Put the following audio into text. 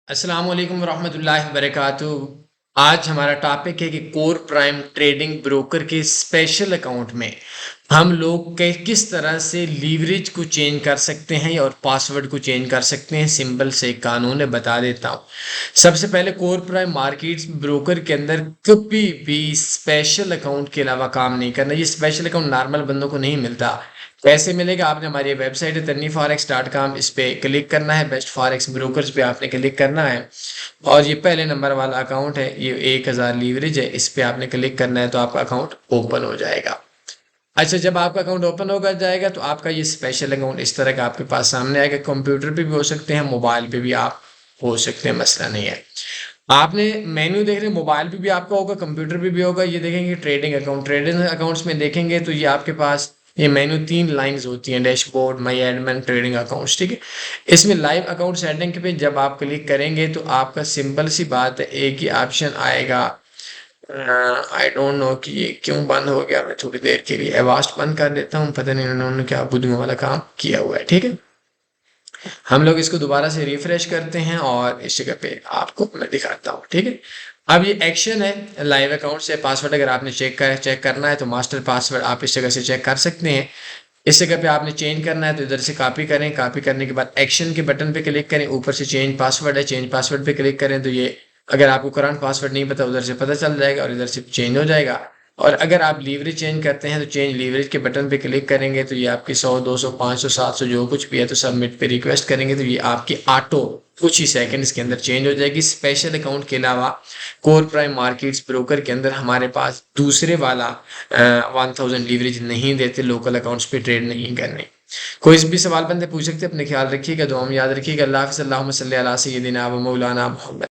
अस्सलाम वालेकुम रहमतुल्लाहि वबरकातुहू। आज हमारा टॉपिक है कि कोर प्राइम ट्रेडिंग ब्रोकर के स्पेशल अकाउंट में हम लोग के किस तरह से लीवरेज को चेंज कर सकते हैं और पासवर्ड को चेंज कर सकते हैं। सिंपल से एक कानून है, बता देता हूँ। सबसे पहले कोर प्राइम मार्केट्स ब्रोकर के अंदर कभी भी स्पेशल अकाउंट के अलावा काम नहीं करना। ये स्पेशल अकाउंट नॉर्मल बंदों को नहीं मिलता। कैसे मिलेगा? आपने हमारी वेबसाइट है tanniforex.com, इस पे क्लिक करना है, बेस्ट फॉरेक्स ब्रोकर्स पे आपने क्लिक करना है और ये पहले नंबर वाला अकाउंट है, ये 1000 लीवरेज है, इस पे आपने क्लिक करना है तो आपका अकाउंट ओपन हो जाएगा। अच्छा, जब आपका अकाउंट ओपन होकर जाएगा तो आपका ये स्पेशल अकाउंट इस तरह का आपके पास सामने आएगा। कंप्यूटर पे भी हो सकते हैं, मोबाइल पे भी आप हो सकते हैं, मसला नहीं है। आपने मेन्यू देख रहे हैं, मोबाइल पे भी आपका होगा, कंप्यूटर पे भी होगा। ये देखेंगे ट्रेडिंग अकाउंट, ट्रेडिंग अकाउंट्स में देखेंगे तो ये आपके पास ये मेन्यू 3 लाइंस होती हैं, डैशबोर्ड, माई एडमिन, ट्रेडिंग अकाउंट्स, ठीक है। इसमें लाइव अकाउंट सेटिंग पे जब आप क्लिक करेंगे तो आपका सिंपल सी बात है, एक ही ऑप्शन आएगा। आई डोंट नो कि ये क्यों बंद हो गया। मैं थोड़ी देर के लिए एवास्ट बंद कर देता हूँ, पता नहीं उन्होंने क्या बुद्धू वाला काम किया हुआ है, ठीक है। हम लोग इसको दोबारा से रिफ्रेश करते हैं और इस जगह पे आपको मैं दिखाता हूँ, ठीक है। अब ये एक्शन है लाइव अकाउंट से पासवर्ड अगर आपने चेक करना है तो मास्टर पासवर्ड आप इस जगह से चेक कर सकते हैं। इस जगह पे आपने चेंज करना है तो इधर से कॉपी करें, कॉपी करने के बाद एक्शन के बटन पे क्लिक करें, ऊपर से चेंज पासवर्ड है, चेंज पासवर्ड पे क्लिक करें तो ये अगर आपको करंट पासवर्ड नहीं पता उधर से पता चल जाएगा और इधर से चेंज हो जाएगा। और अगर आप लीवरेज चेंज करते हैं तो चेंज लीवरेज के बटन पे क्लिक करेंगे तो ये आपकी 100, 200, 500, 700 जो कुछ भी है तो सबमिट पे रिक्वेस्ट करेंगे तो ये आपकी ऑटो कुछ ही सेकंड्स के अंदर चेंज हो जाएगी। स्पेशल अकाउंट के अलावा कोर प्राइम मार्केट्स ब्रोकर के अंदर हमारे पास दूसरे वाला 1000 लीवरेज नहीं देते, लोकल अकाउंट्स पे ट्रेड नहीं करने। कोई भी सवाल बंदे पूछ सकते, अपने ख्याल रखिएगा, दुआ में याद रखिएगा। अल्लाह हाफ़िज़। अल्लाहुम्मा सल्ली अला सय्यिदिना व मौलाना मुहम्मद।